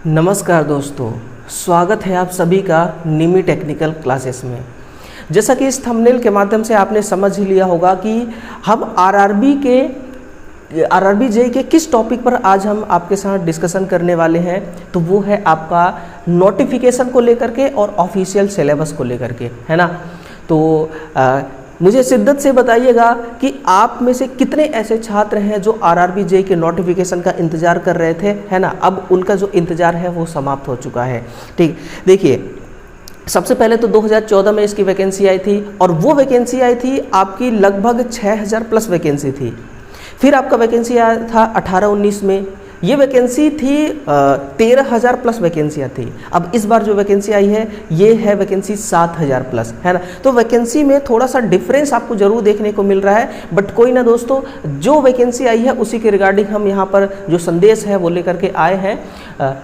नमस्कार दोस्तों, स्वागत है आप सभी का निमी टेक्निकल क्लासेस में। जैसा कि इस थंबनेल के माध्यम से आपने समझ ही लिया होगा कि हम आरआरबी जेईई के किस टॉपिक पर आज हम आपके साथ डिस्कशन करने वाले हैं। तो वो है आपका नोटिफिकेशन को लेकर के और ऑफिशियल सिलेबस को लेकर के, है ना। तो मुझे शिद्दत से बताइएगा कि आप में से कितने ऐसे छात्र हैं जो आरआरबी जेईई के नोटिफिकेशन का इंतज़ार कर रहे थे, है ना। अब उनका जो इंतज़ार है वो समाप्त हो चुका है। ठीक, देखिए सबसे पहले तो 2014 में इसकी वैकेंसी आई थी और वो वैकेंसी आई थी आपकी लगभग 6000 प्लस वैकेंसी थी। फिर आपका वैकेंसी आया था 18-19 में, ये वैकेंसी थी 13000 प्लस वैकेंसियाँ थी। अब इस बार जो वैकेंसी आई है ये है वैकेंसी 7000 प्लस, है ना। तो वैकेंसी में थोड़ा सा डिफरेंस आपको जरूर देखने को मिल रहा है, बट कोई ना दोस्तों, जो वैकेंसी आई है उसी के रिगार्डिंग हम यहाँ पर जो संदेश है वो लेकर के आए हैं,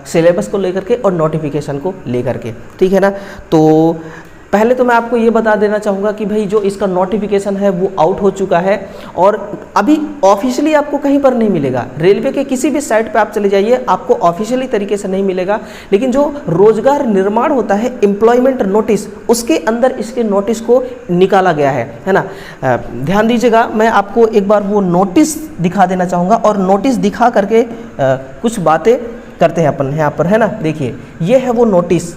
सिलेबस को लेकर के और नोटिफिकेशन को लेकर के, ठीक है ना। तो पहले तो मैं आपको ये बता देना चाहूँगा कि भाई जो इसका नोटिफिकेशन है वो आउट हो चुका है और अभी ऑफिशियली आपको कहीं पर नहीं मिलेगा। रेलवे के किसी भी साइट पे आप चले जाइए, आपको ऑफिशियली तरीके से नहीं मिलेगा, लेकिन जो रोजगार निर्माण होता है एम्प्लॉयमेंट नोटिस, उसके अंदर इसके नोटिस को निकाला गया है ना। ध्यान दीजिएगा, मैं आपको एक बार वो नोटिस दिखा देना चाहूँगा और नोटिस दिखा करके कुछ बातें करते हैं अपन यहाँ पर, है ना। देखिए ये है वो नोटिस,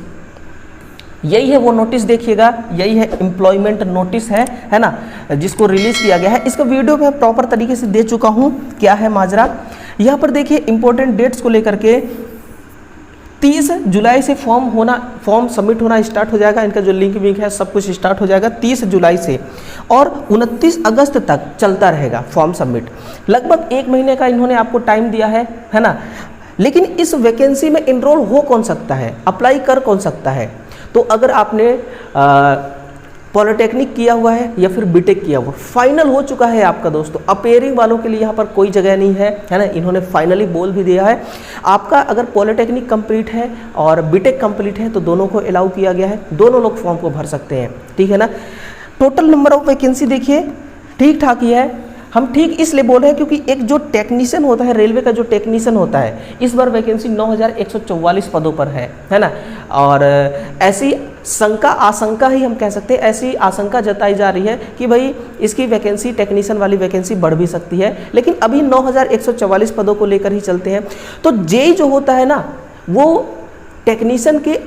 यही है वो नोटिस, देखिएगा यही है एम्प्लॉयमेंट नोटिस है ना, जिसको रिलीज किया गया है। इसका वीडियो मैं प्रॉपर तरीके से दे चुका हूँ, क्या है माजरा। यहाँ पर देखिए इंपॉर्टेंट डेट्स को लेकर के 30 जुलाई से फॉर्म सबमिट होना स्टार्ट हो जाएगा। इनका जो लिंक है सब कुछ स्टार्ट हो जाएगा 30 जुलाई से और 29 अगस्त तक चलता रहेगा फॉर्म सबमिट। लगभग 1 महीने का इन्होंने आपको टाइम दिया है ना। लेकिन इस वैकेंसी में इनरोल हो कौन सकता है, अप्लाई कर कौन सकता है। तो अगर आपने पॉलिटेक्निक किया हुआ है या फिर बीटेक किया हुआ, फाइनल हो चुका है आपका दोस्तों, अपेयरिंग वालों के लिए यहाँ पर कोई जगह नहीं है ना। इन्होंने फाइनली बोल भी दिया है, आपका अगर पॉलिटेक्निक कंप्लीट है और बीटेक कंप्लीट है तो दोनों को अलाउ किया गया है, दोनों लोग फॉर्म को भर सकते हैं, ठीक है ना। टोटल नंबर ऑफ वैकेंसी देखिए ठीक ठाक ही है। हम ठीक इसलिए बोल रहे हैं क्योंकि एक जो टेक्नीशियन होता है, रेलवे का जो टेक्नीशियन होता है, इस बार वैकेंसी 9144 पदों पर है ना। और ऐसी आशंका ही हम कह सकते हैं, ऐसी आशंका जताई जा रही है कि भाई इसकी वैकेंसी, टेक्नीशियन वाली वैकेंसी बढ़ भी सकती है, लेकिन अभी 9144 पदों को लेकर ही चलते हैं। तो जेईई जो होता है ना, वो टेक्नीशियन के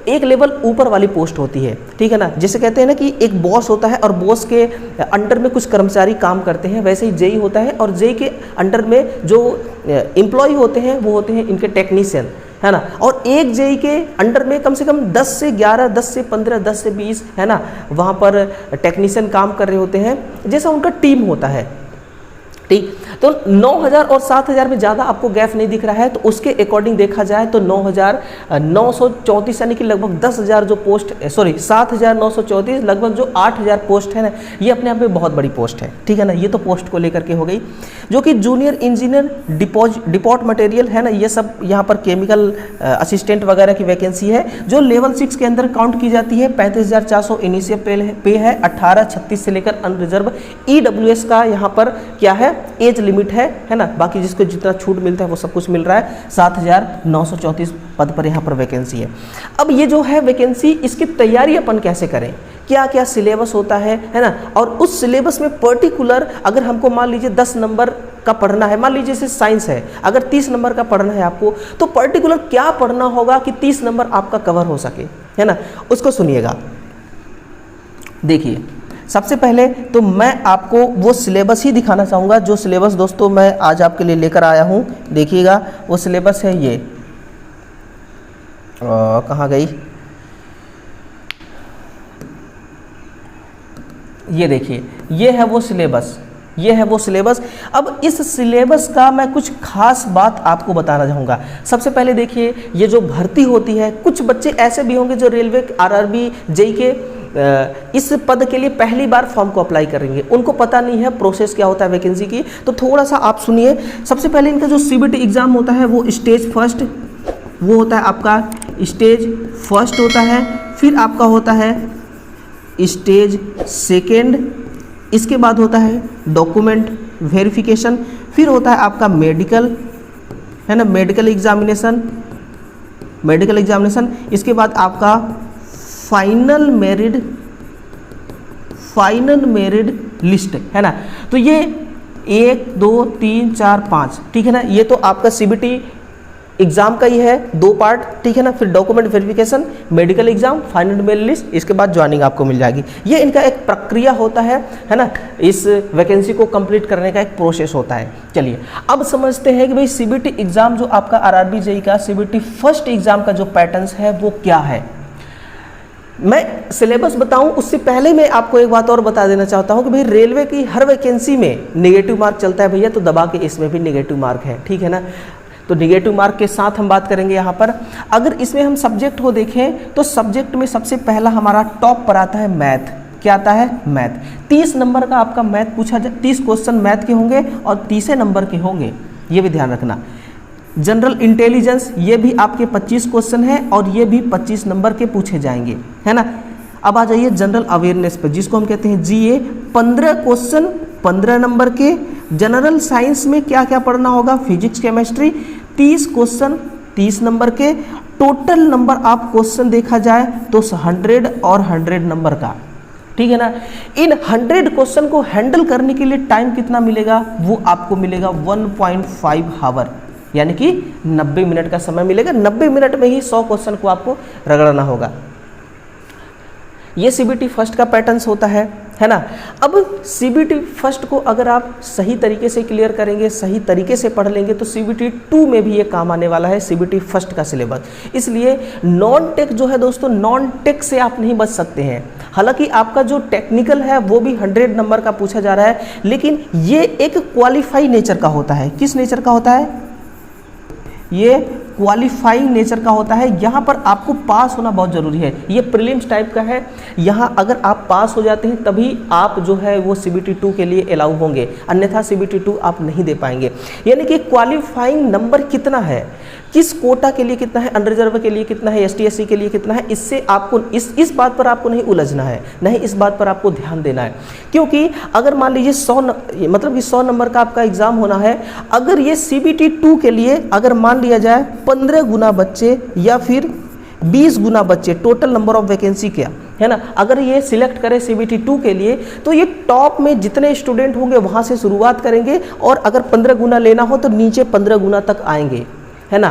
एक लेवल ऊपर वाली पोस्ट होती है, ठीक है ना। जिसे कहते हैं ना कि एक बॉस होता है और बॉस के अंडर में कुछ कर्मचारी काम करते हैं, वैसे ही जेईई होता है। और जेईई के अंडर में जो एम्प्लॉय होते हैं वो होते हैं इनके टेक्नीशियन, है ना। और एक जेईई के अंडर में कम से कम 10 से 11, 10 से 15, 10 से 20, है ना, वहाँ पर टेक्नीशियन काम कर रहे होते हैं, जैसा उनका टीम होता है, ठीक। तो 9000 और 7000 में ज़्यादा आपको गैप नहीं दिख रहा है, तो उसके अकॉर्डिंग देखा जाए तो 9934 यानी कि लगभग 10,000 जो पोस्ट, 7934, लगभग जो 8000 पोस्ट है ना, ये अपने आप में बहुत बड़ी पोस्ट है, ठीक है ना। ये तो पोस्ट को लेकर के हो गई। जो कि जूनियर इंजीनियर, डिपोट मटेरियल, है ना, ये सब यहाँ पर केमिकल असिस्टेंट वगैरह की वैकेंसी है, जो लेवल 6 के अंदर काउंट की जाती है। 35,400 इनिशियल पे है, 18-36 से लेकर अनरिजर्व। EWS का यहाँ पर क्या है, एज लिमिट है ना। बाकी जिसको जितना छूट मिलता है वो सब कुछ मिल रहा है। 7934 पद पर यहाँ पर वैकेंसी है। अब ये जो है वैकेंसी, इसकी तैयारी अपन कैसे करें, क्या क्या सिलेबस होता है ना। और उस सिलेबस में पर्टिकुलर अगर हमको मान लीजिए 10 नंबर का पढ़ना है, मान लीजिए जैसे साइंस है, अगर 30 नंबर का पढ़ना है आपको, तो पर्टिकुलर क्या पढ़ना होगा कि 30 नंबर आपका कवर हो सके, है ना। उसको सुनिएगा। देखिए सबसे पहले तो मैं आपको वो सिलेबस ही दिखाना चाहूँगा, जो सिलेबस दोस्तों मैं आज आपके लिए लेकर आया हूँ। देखिएगा वो सिलेबस है ये, कहाँ गई, ये देखिए, ये है वो सिलेबस, ये है वो सिलेबस। अब इस सिलेबस का मैं कुछ खास बात आपको बताना चाहूँगा। सबसे पहले देखिए, ये जो भर्ती होती है, कुछ बच्चे ऐसे भी होंगे जो रेलवे, आरआरबी, जेईई के इस पद के लिए पहली बार फॉर्म को अप्लाई करेंगे, उनको पता नहीं है प्रोसेस क्या होता है वैकेंसी की। तो थोड़ा सा आप सुनिए। सबसे पहले इनका जो सीबीटी एग्ज़ाम होता है वो स्टेज फर्स्ट, वो होता है आपका स्टेज फर्स्ट होता है। फिर आपका होता है स्टेज सेकेंड, इसके बाद होता है डॉक्यूमेंट वेरिफिकेशन, फिर होता है आपका मेडिकल, है ना, मेडिकल एग्जामिनेशन, मेडिकल एग्जामिनेशन, इसके बाद आपका फाइनल मेरिट लिस्ट है ना। तो ये 1 2 3 4 5 ठीक है ना, ये तो आपका सीबीटी एग्जाम का ही है 2 पार्ट ठीक है ना। फिर document verification, medical exam, final merit list, इसके बाद ज्वाइनिंग आपको मिल जाएगी। ये इनका एक प्रक्रिया होता है ना, इस वैकेंसी को कंप्लीट करने का एक प्रोसेस होता है। चलिए अब समझते हैं कि भाई सीबीटी एग्जाम जो आपका आरआरबी जेईई का सीबीटी फर्स्ट एग्जाम का जो पैटर्न्स है वो क्या है। मैं सिलेबस बताऊं उससे पहले मैं आपको एक बात और बता देना चाहता हूं कि भाई रेलवे की हर वैकेंसी में नेगेटिव मार्क चलता है भैया, तो दबा के इसमें भी नेगेटिव मार्क है ठीक है ना। तो नेगेटिव मार्क के साथ हम बात करेंगे यहाँ पर। अगर इसमें हम सब्जेक्ट को देखें तो सब्जेक्ट में सबसे पहला हमारा टॉप पर आता है मैथ। क्या आता है? मैथ। 30 नंबर का आपका मैथ पूछा जाए, 30 क्वेश्चन मैथ के होंगे और 30 नंबर के होंगे, ये भी ध्यान रखना। जनरल इंटेलिजेंस, ये भी आपके 25 क्वेश्चन है और ये भी 25 नंबर के पूछे जाएंगे है ना। अब आ जाइए जनरल अवेयरनेस पे, जिसको हम कहते हैं जीए, 15 क्वेश्चन 15 नंबर के। जनरल साइंस में क्या क्या पढ़ना होगा? फिजिक्स, केमिस्ट्री, 30 क्वेश्चन 30 नंबर के। टोटल नंबर आप क्वेश्चन देखा जाए तो 100 और 100 नंबर का ठीक है ना। इन 100 क्वेश्चन को हैंडल करने के लिए टाइम कितना मिलेगा? वो आपको मिलेगा 1.5 आवर, यानी कि 90 मिनट का समय मिलेगा। 90 मिनट में ही 100 क्वेश्चन को आपको रगड़ना होगा। ये सीबीटी फर्स्ट का पैटर्न्स होता है ना। अब सीबीटी फर्स्ट को अगर आप सही तरीके से क्लियर करेंगे, सही तरीके से पढ़ लेंगे, तो सीबीटी 2 में भी ये काम आने वाला है, सीबीटी फर्स्ट का सिलेबस। इसलिए नॉन टेक जो है दोस्तों, नॉन टेक से आप नहीं बच सकते हैं। हालांकि आपका जो टेक्निकल है वो भी 100 नंबर का पूछा जा रहा है, लेकिन ये एक क्वालिफाई नेचर का होता है। किस नेचर का होता है? ये क्वालिफाइंग नेचर का होता है। यहाँ पर आपको पास होना बहुत ज़रूरी है। ये प्रीलिम्स टाइप का है। यहाँ अगर आप पास हो जाते हैं तभी आप जो है वो सीबीटी 2 के लिए अलाउ होंगे, अन्यथा सीबीटी 2 आप नहीं दे पाएंगे। यानी कि क्वालिफाइंग नंबर कितना है, किस कोटा के लिए कितना है, अनरिजर्व के लिए कितना है, एसटी एससी के लिए कितना है, इससे आपको इस बात पर आपको नहीं उलझना है, नहीं इस बात पर आपको ध्यान देना है। क्योंकि अगर मान लीजिए 100 नंबर का आपका एग्जाम होना है, अगर ये सीबीटी 2 के लिए अगर मान लिया जाए 15 गुना बच्चे या फिर 20 गुना बच्चे, टोटल नंबर ऑफ वैकेंसी क्या है ना, अगर ये सिलेक्ट करें सीबीटी 2 के लिए, तो ये टॉप में जितने स्टूडेंट होंगे वहाँ से शुरुआत करेंगे, और अगर 15 गुना लेना हो तो नीचे 15 गुना तक आएंगे है ना।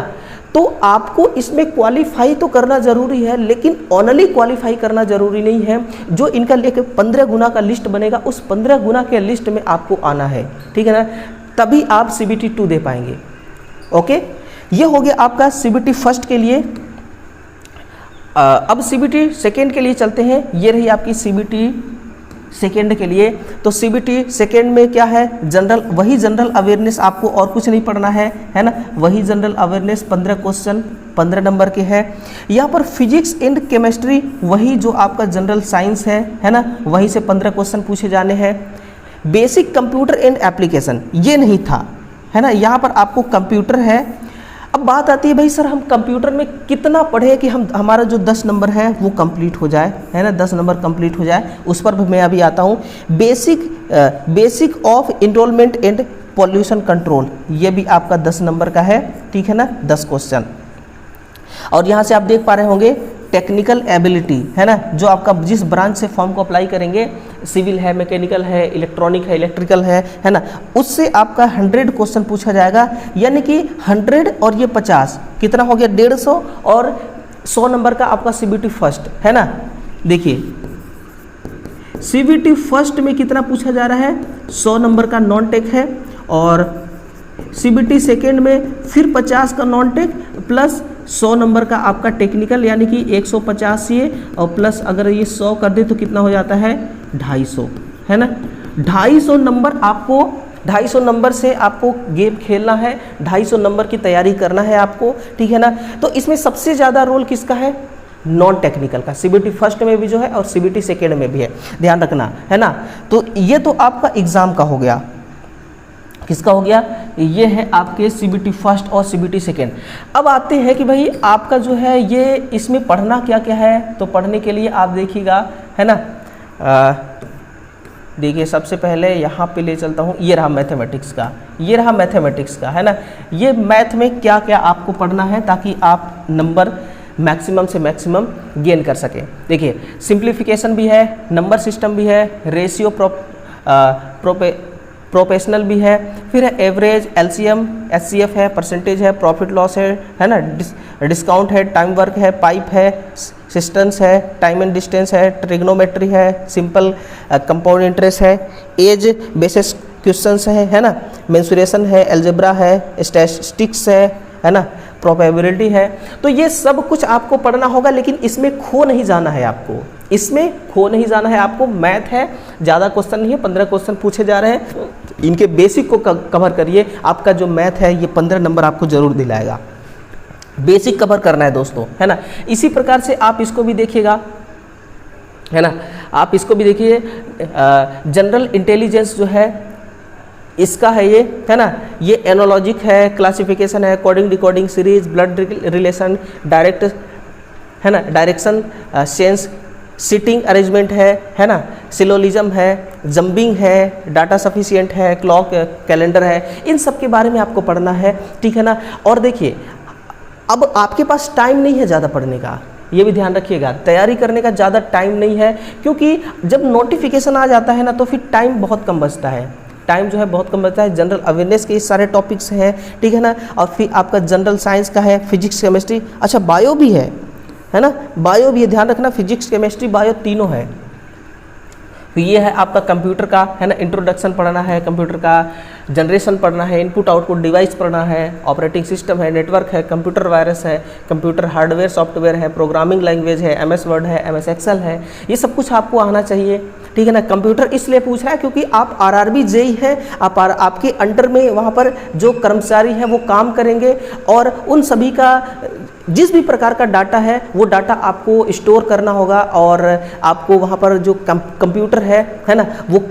तो आपको इसमें क्वालिफाई तो करना जरूरी है, लेकिन ओनली क्वालिफाई करना जरूरी नहीं है। जो इनका लेके 15 गुना का लिस्ट बनेगा, उस 15 गुना के लिस्ट में आपको आना है, ठीक है ना, तभी आप सीबीटी 2 दे पाएंगे। ओके, ये हो गया आपका सीबीटी फर्स्ट के लिए। अब सीबीटी सेकेंड के लिए चलते हैं। ये रही आपकी सीबीटी सेकेंड के लिए। तो सीबीटी सेकेंड में क्या है? वही जनरल अवेयरनेस, आपको और कुछ नहीं पढ़ना है ना। वही जनरल अवेयरनेस 15 क्वेश्चन 15 नंबर के है। यहाँ पर फिजिक्स एंड केमिस्ट्री, वही जो आपका जनरल साइंस है ना, वहीं से 15 क्वेश्चन पूछे जाने हैं। बेसिक कंप्यूटर एंड एप्लीकेशन ये नहीं था है ना, यहाँ पर आपको कंप्यूटर है। अब बात आती है भाई सर हम कंप्यूटर में कितना पढ़े कि हमारा जो 10 नंबर है वो कंप्लीट हो जाए है ना, 10 नंबर कंप्लीट हो जाए। उस पर भी मैं अभी आता हूँ। Basic of enrolment and pollution control, ये भी आपका 10 नंबर का है, ठीक है ना, 10 क्वेश्चन। और यहाँ से आप देख पा रहे होंगे टेक्निकल एबिलिटी है ना, जो आपका जिस ब्रांच से फॉर्म को अप्लाई करेंगे, सिविल है, मैकेनिकल है, इलेक्ट्रॉनिक है, इलेक्ट्रिकल है ना, उससे आपका 100 क्वेश्चन पूछा जाएगा। यानी कि 100 और ये 50 कितना हो गया? 150 और 100 नंबर का आपका सीबीटी फर्स्ट है ना। देखिए सीबीटी फर्स्ट में कितना पूछा जा रहा है? 100 नंबर का नॉन टेक है, और सीबीटी सेकेंड में फिर 50 का नॉन टेक प्लस 100 नंबर का आपका टेक्निकल, यानी कि 150 ये, और प्लस अगर ये 100 कर दे तो कितना हो जाता है? 250 है ना। 250 नंबर आपको, 250 नंबर से आपको गेम खेलना है, 250 नंबर की तैयारी करना है आपको, ठीक है ना। तो इसमें सबसे ज़्यादा रोल किसका है? नॉन टेक्निकल का। सीबीटी फर्स्ट में भी जो है और सीबीटी सेकेंड में भी है, ध्यान रखना है ना। तो ये तो आपका एग्जाम का हो गया। किसका हो गया? ये है आपके सीबीटी फर्स्ट और सीबीटी सेकेंड। अब आते हैं कि भाई आपका जो है ये इसमें पढ़ना क्या क्या है। तो पढ़ने के लिए आप देखिएगा है ना, देखिए सबसे पहले यहाँ पे ले चलता हूँ, ये रहा मैथमेटिक्स का, ये रहा मैथमेटिक्स का, है ना। ये मैथ में क्या क्या आपको पढ़ना है ताकि आप नंबर मैक्सिमम से मैक्सिमम गेन कर सकें। देखिए सिंप्लीफिकेशन भी है, नंबर सिस्टम भी है, रेशियो प्रोपोर्शनल भी है, फिर है एवरेज, एलसीएम, एचसीएफ है, परसेंटेज है, प्रॉफिट लॉस है ना, डिस्काउंट है, टाइम वर्क है, पाइप है, सिस्टेंस है, टाइम एंड डिस्टेंस है, ट्रिग्नोमेट्री है, सिंपल कंपाउंड इंटरेस्ट है, एज बेसिस क्वेश्चंस है ना, मेंसुरेशन है, अलजेब्रा है, स्टैटिस्टिक्स है ना, प्रोबेबिलिटी है। तो ये सब कुछ आपको पढ़ना होगा, लेकिन इसमें खो नहीं जाना है आपको, इसमें खो नहीं जाना है आपको। मैथ है, ज़्यादा क्वेश्चन नहीं है, 15 क्वेश्चन पूछे जा रहे हैं, इनके बेसिक को कवर करिए। आपका जो मैथ है ये 15 नंबर आपको जरूर दिलाएगा। बेसिक कवर करना है दोस्तों, है ना। इसी प्रकार से आप इसको भी देखिएगा, है ना, आप इसको भी देखिए। जनरल इंटेलिजेंस जो है इसका है ये, है ना, ये एनालॉजिक है, क्लासिफिकेशन है, coding decoding series, blood relation, direct, है ना, डायरेक्शन सेंस, सिटिंग अरेंजमेंट है ना, सिलोलिज्म है, जंपिंग है, डाटा सफिशिएंट है, क्लॉक कैलेंडर है, इन सब के बारे में आपको पढ़ना है, ठीक है ना। और देखिए अब आपके पास टाइम नहीं है ज़्यादा पढ़ने का, ये भी ध्यान रखिएगा, तैयारी करने का ज़्यादा टाइम नहीं है, क्योंकि जब नोटिफिकेशन आ जाता है ना तो फिर टाइम बहुत कम बचता है, टाइम जो है बहुत कम बचता है। जनरल अवेयरनेस के सारे टॉपिक्स हैं, ठीक है ना, और फिर आपका जनरल साइंस का है, फिजिक्स केमिस्ट्री, अच्छा बायो भी है ना, बायो भी है, ध्यान रखना, फिजिक्स केमिस्ट्री बायो तीनों है। तो ये है आपका कंप्यूटर का, है ना, इंट्रोडक्शन पढ़ना है, कंप्यूटर का जनरेशन पढ़ना है, इनपुट आउटपुट डिवाइस पढ़ना है, ऑपरेटिंग सिस्टम है, नेटवर्क है, कंप्यूटर वायरस है, कंप्यूटर हार्डवेयर सॉफ्टवेयर है, प्रोग्रामिंग लैंग्वेज है, MS वर्ड है, MS एक्सेल है, ये सब कुछ आपको आना चाहिए, ठीक है ना। कंप्यूटर इसलिए पूछ रहा है क्योंकि आप RRB JEE है, आपके अंडर में वहाँ पर जो कर्मचारी हैं वो काम करेंगे, और उन सभी का जिस भी प्रकार का डाटा है वो डाटा आपको स्टोर करना होगा, और आपको वहाँ पर जो कंप्यूटर है ना, वो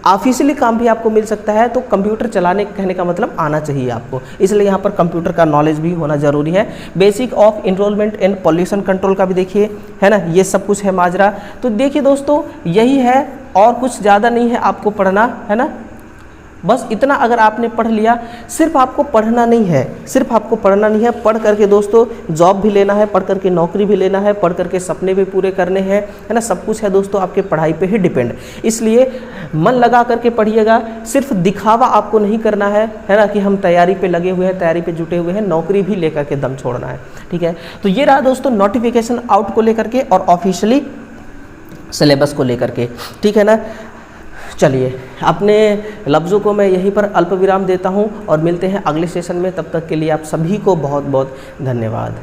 ऑफिशियली काम भी आपको मिल सकता है। तो कंप्यूटर चलाने कहने का मतलब आना चाहिए आपको, इसलिए यहाँ पर कंप्यूटर का नॉलेज भी होना जरूरी है। Basic of enrolment and pollution control का भी देखिए, है ना, ये सब कुछ है माजरा। तो देखिए दोस्तों यही है, और कुछ ज़्यादा नहीं है आपको पढ़ना, है ना, बस इतना अगर आपने पढ़ लिया। सिर्फ आपको पढ़ना नहीं है, सिर्फ आपको पढ़ना नहीं है, पढ़ करके दोस्तों जॉब भी लेना है, पढ़ करके नौकरी भी लेना है, पढ़ करके सपने भी पूरे करने हैं, है ना, सब कुछ है दोस्तों आपके पढ़ाई पे ही डिपेंड। इसलिए मन लगा करके पढ़िएगा, सिर्फ दिखावा आपको नहीं करना है ना, कि हम तैयारी पे लगे हुए हैं, तैयारी पे जुटे हुए हैं, नौकरी भी लेकर के दम छोड़ना है, ठीक है। तो ये रहा दोस्तों नोटिफिकेशन आउट को लेकर के और ऑफिशियली सिलेबस को लेकर के, ठीक है ना। चलिए अपने लफ्ज़ों को मैं यहीं पर अल्प विराम देता हूं और मिलते हैं अगले सेशन में। तब तक के लिए आप सभी को बहुत बहुत धन्यवाद।